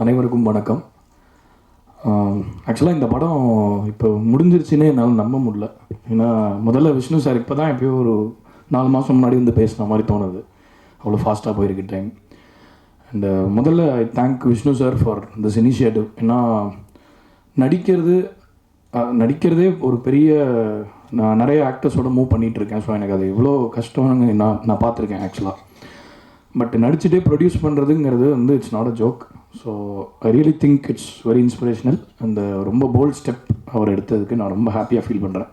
அனைவருக்கும் வணக்கம். ஆக்சுவலாக இந்த படம் இப்போ முடிஞ்சிருச்சுன்னே என்னால் நம்ப முடியல. ஏன்னா முதல்ல விஷ்ணு சார் இப்போ தான் எப்போயோ ஒரு 4 மாதம் முன்னாடி வந்து பேசுன மாதிரி தோணுது. அவ்வளோ ஃபாஸ்ட்டாக போயிருக்கு டைம். அண்ட் முதல்ல I thank Vishnu sir for this initiative. ஏன்னா நடிக்கிறதே ஒரு பெரிய, நான் நிறைய ஆக்டர்ஸோட மூவ் பண்ணிகிட்ருக்கேன். ஸோ எனக்கு அது எவ்வளோ கஷ்டம்னு நான் பார்த்துருக்கேன் ஆக்சுவலாக. பட் நடிச்சுட்டே ப்ரொடியூஸ் பண்ணுறதுங்கிறது வந்து it's not a joke. So I really think it's very inspirational. அந்த ரொம்ப போல்ட் ஸ்டெப் அவர் எடுத்ததுக்கு நான் ரொம்ப ஹாப்பியாக ஃபீல் பண்ணுறேன்.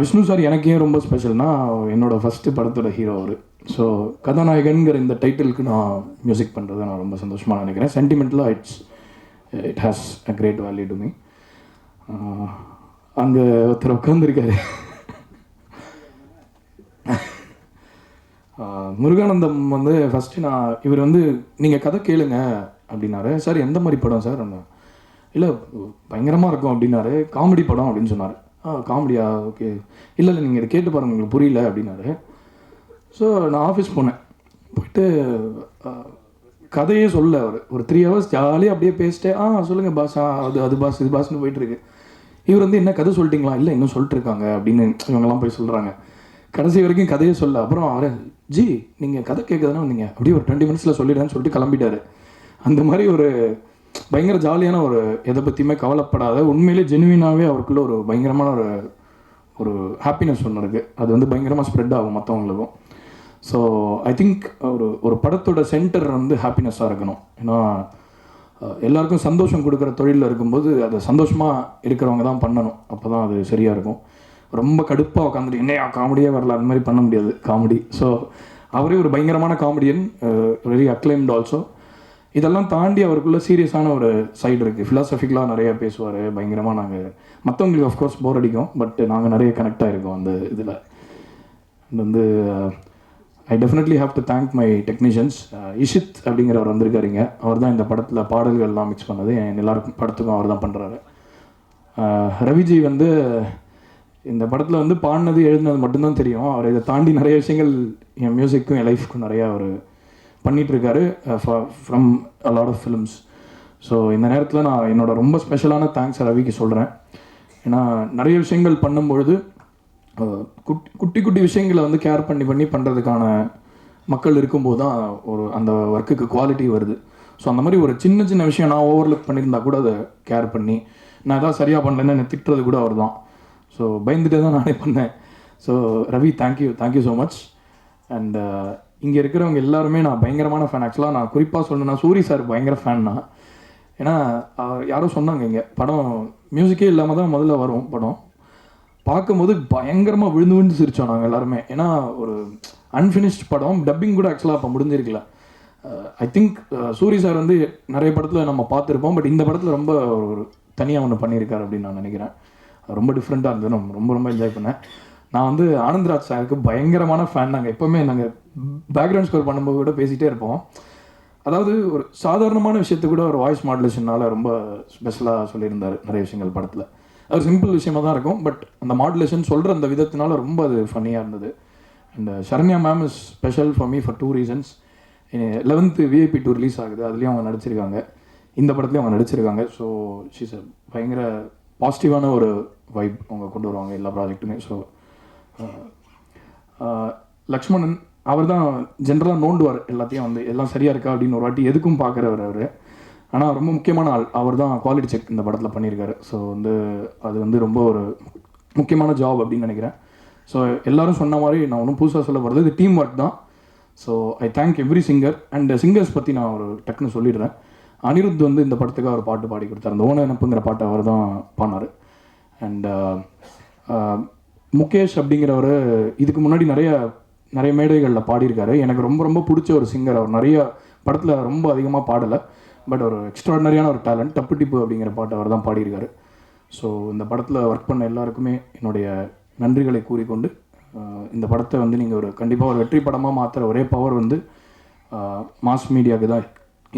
விஷ்ணு சார் எனக்கு ஏன் ரொம்ப ஸ்பெஷல்னால், என்னோடய ஃபஸ்ட்டு படத்தோட ஹீரோ அவர். ஸோ கதாநாயகன்கிற இந்த டைட்டிலுக்கு நான் மியூசிக் பண்ணுறதை நான் ரொம்ப சந்தோஷமாக நினைக்கிறேன். சென்டிமெண்ட்லாக it has a great value to me. அங்கே ஒருத்தர் உட்காந்துருக்காரு, முருகானந்தம் வந்து ஃபஸ்ட்டு இவர் வந்து நீங்கள் கதை கேளுங்க அப்படின்னாரு. சார் எந்த மாதிரி படம் சார்? இல்லை பயங்கரமாக இருக்கும் அப்படின்னாரு. காமெடி படம் அப்படின்னு சொன்னார். காமெடியா, ஓகே. இல்லை நீங்கள் இதை கேட்டு பாருங்கள், உங்களுக்கு புரியல அப்படின்னாரு. ஸோ நான் ஆஃபீஸ் போனேன். போயிட்டு கதையே சொல்ல அவர் ஒரு 3 hours ஜாலியாக அப்படியே பேசிட்டு சொல்லுங்கள் பாஸ், அது பாஸ், இது பாஸ்ன்னு போயிட்டுருக்கு. இவர் வந்து என்ன கதை சொல்லிட்டீங்களா? இல்லை இன்னும் சொல்லிட்டுருக்காங்க அப்படின்னு இவங்கெல்லாம் போய் சொல்கிறாங்க. கடைசி வரைக்கும் கதையை சொல்ல. அப்புறம் ஜி நீங்கள் கதை கேட்குறதுனா வந்தீங்க, அப்படியே ஒரு 20 minutes சொல்லிடுறேன்னு சொல்லிட்டு கிளம்பிட்டார். அந்த மாதிரி ஒரு பயங்கர ஜாலியான, ஒரு எதை பற்றியுமே கவலைப்படாத, உண்மையிலே ஜெனுவினாகவே அவருக்குள்ள ஒரு பயங்கரமான ஒரு ஹாப்பினஸ் ஒன்று இருக்குது. அது வந்து பயங்கரமாக ஸ்ப்ரெட் ஆகும் மற்றவங்களுக்கும். ஸோ ஐ திங்க் ஒரு படத்தோட சென்டர் வந்து ஹாப்பினஸ்ஸாக இருக்கணும். ஏன்னா எல்லாருக்கும் சந்தோஷம் கொடுக்குற தொழிலில் இருக்கும்போது அதை சந்தோஷமாக இருக்கிறவங்க தான் பண்ணணும். அப்போ தான் அது சரியாக இருக்கும். ரொம்ப கடுப்பாக உட்காந்துட்டு என்னையா காமெடியே வரல, அந்த மாதிரி பண்ண முடியாது காமெடி. ஸோ அவரே ஒரு பயங்கரமான காமெடியன், வெரி அக்ளைம்ட் ஆல்சோ. இதெல்லாம் தாண்டி அவருக்குள்ள சீரியஸான ஒரு சைடு இருக்குது. ஃபிலாசபிக்கலாக நிறையா பேசுவார். பயங்கரமாக நாங்கள் மற்றவங்களுக்கு ஆஃப்கோர்ஸ் போர் அடிக்கும், பட் நாங்கள் நிறைய கனெக்ட் ஆகிருக்கோம் அந்த இதில். வந்து I definitely have to thank my technicians. Ishit அப்படிங்கிறவர் வந்திருக்காருங்க. அவர் தான் இந்த படத்தில் பாடல்கள்லாம் மிக்ஸ் பண்ணது. எல்லாருக்கும் படத்துக்கும் அவர் தான் பண்ணுறாரு. ரவிஜி வந்து இந்த படத்தில் வந்து பாடினது எழுதினது மட்டும்தான் தெரியும். அவர் இதை தாண்டி நிறைய விஷயங்கள் என் மியூசிக்கும் என் லைஃப்க்கும் நிறையா அவர் பண்ணிகிட்ருக்காரு from a lot of films. So இந்த நேரத்தில் நான் என்னோட ரொம்ப ஸ்பெஷலான தேங்க்ஸ் ரவிக்கு சொல்கிறேன். ஏன்னா நிறைய விஷயங்கள் பண்ணும்பொழுது குட்டி குட்டி விஷயங்களை வந்து கேர் பண்ணி பண்ணுறதுக்கான மக்கள் இருக்கும்போது தான் அந்த ஒர்க்குக்கு குவாலிட்டி வருது. ஸோ அந்த மாதிரி ஒரு சின்ன சின்ன விஷயம் நான் ஓவர்லுக் பண்ணியிருந்தா கூட அதை கேர் பண்ணி, நான் எதாவது சரியாக பண்ணலன்னு என்னை திட்டுறது கூட அவர் தான். ஸோ பயந்துட்டே தான் நானே பண்ணேன். So Ravi, thank you so much. And இங்கே இருக்கிறவங்க எல்லாருமே நான் பயங்கரமான ஃபேன். ஆக்சுவலாக நான் குறிப்பாக சொல்லணும்னா சூரி சார் பயங்கர ஃபேன் நான். ஏன்னா யாரும் சொன்னாங்க, இங்கே படம் மியூசிக்கே இல்லாமல் தான் முதல்ல வரும் படம். பார்க்கும்போது பயங்கரமாக விழுந்து சிரித்தோம் நாங்கள் எல்லாருமே. ஏன்னா ஒரு அன்ஃபினிஷ்ட் படம், டப்பிங் கூட ஆக்சுவலாக அப்போ முடிஞ்சிருக்கல. ஐ திங்க் சூரி சார் வந்து நிறைய படத்தில் நம்ம பார்த்துருப்போம், பட் இந்த படத்தில் ரொம்ப ஒரு தனியாக ஒன்று பண்ணியிருக்காரு அப்படின்னு நான் நினைக்கிறேன். ரொம்ப டிஃப்ரெண்ட்டாக இருந்தது. நான் ரொம்ப என்ஜாய் பண்ணேன். நான் வந்து ஆனந்த்ராஜ் சாருக்கு பயங்கரமான ஃபேன். நாங்கள் எப்போவுமே பேக்ரவுண்ட் ஸ்கோர் பண்ணும்போது கூட பேசிகிட்டே இருப்போம். அதாவது ஒரு சாதாரணமான விஷயத்தை கூட ஒரு வாய்ஸ் மாடுலேஷனால் ரொம்ப ஸ்பெஷலாக சொல்லியிருந்தார் நிறைய விஷயங்கள் படத்தில். அது சிம்பிள் விஷயமாக தான் இருக்கும், பட் அந்த மாடுலேஷன் சொல்கிற அந்த விதத்தினால ரொம்ப அது ஃபன்னியாக இருந்தது. And Saranya ma'am is special for me for 2 reasons. 11th VIP 2 release ஆகுது, அதுலேயும் அவங்க நடிச்சிருக்காங்க, இந்த படத்துலேயும் அவங்க நடிச்சிருக்காங்க. ஸோ ஷீஸ் அ பயங்கர பாசிட்டிவான ஒரு வைப் அவங்க கொண்டு வருவாங்க எல்லா ப்ராஜெக்ட்டுமே. ஸோ லக்ஷ்மணன் அவர் தான் ஜென்ரலாக நோண்டுவார் எல்லாத்தையும், வந்து எல்லாம் சரியாக இருக்கா அப்படின்னு ஒரு வாட்டி எதுக்கும் பார்க்குறவர் அவர். ஆனால் ரொம்ப முக்கியமான ஆள் அவர் தான். குவாலிட்டி செக் இந்த படத்தில் பண்ணியிருக்காரு. ஸோ வந்து அது வந்து ரொம்ப ஒரு முக்கியமான ஜாப் அப்படின்னு நினைக்கிறேன். ஸோ எல்லோரும் சொன்ன மாதிரி நான் ஒன்றும் புதுசாக சொல்ல போகிறது, இது டீம் ஒர்க் தான். So I thank every singer. And singers பற்றி நான் ஒரு டக்குன்னு சொல்லிடுறேன். அனிருத் வந்து இந்த படத்துக்காக ஒரு பாட்டு பாடி கொடுத்தார். அந்த ஓன எனப்புங்கிற பாட்டை அவர் தான் பாடினார். அண்ட் முகேஷ் அப்படிங்கிறவர் இதுக்கு முன்னாடி நிறைய மேடைகளில் பாடியிருக்காரு. எனக்கு ரொம்ப பிடிச்ச ஒரு சிங்கர். அவர் நிறைய படத்தில் ரொம்ப அதிகமாக பாடலை, பட் ஒரு எக்ஸ்ட்ராடனரியான ஒரு டேலண்ட். டப்பு டிப்பு அப்படிங்கிற பாட்டை அவர் தான் பாடியிருக்காரு. ஸோ இந்த படத்தில் ஒர்க் பண்ண எல்லாருக்குமே என்னுடைய நன்றிகளை கூறிக்கொண்டு, இந்த படத்தை வந்து நீங்கள் கண்டிப்பாக ஒரு வெற்றி படமாக மாற்றுற ஒரே பவர் வந்து மாஸ் மீடியாவுக்கு தான்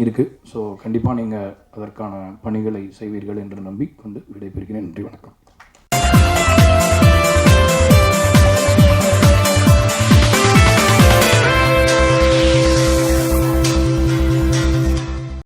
இருக்குது. ஸோ கண்டிப்பாக நீங்கள் அதற்கான பணிகளை செய்வீர்கள் என்று நம்பி கொண்டு விடைபெறுகிறேன். நன்றி, வணக்கம்.